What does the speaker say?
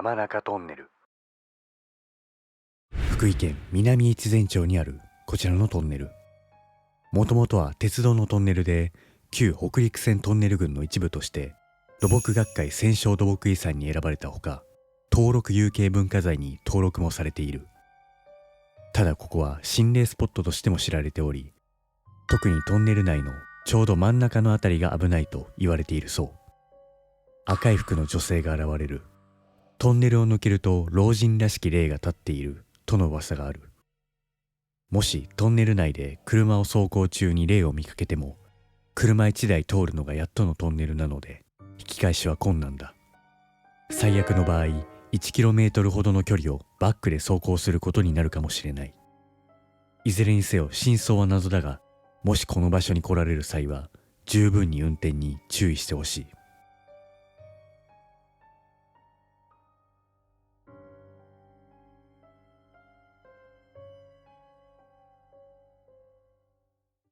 山中トンネル。福井県南越前町にあるこちらのトンネル、もともとは鉄道のトンネルで、旧北陸線トンネル群の一部として土木学会戦勝土木遺産に選ばれたほか、登録有形文化財に登録もされている。ただここは心霊スポットとしても知られており、特にトンネル内のちょうど真ん中のあたりが危ないと言われているそう。赤い服の女性が現れる。トンネルを抜けると老人らしき霊が立っているとの噂がある。もしトンネル内で車を走行中に霊を見かけても、車1台通るのがやっとのトンネルなので引き返しは困難だ。最悪の場合、1km ほどの距離をバックで走行することになるかもしれない。いずれにせよ真相は謎だが、もしこの場所に来られる際は十分に運転に注意してほしい。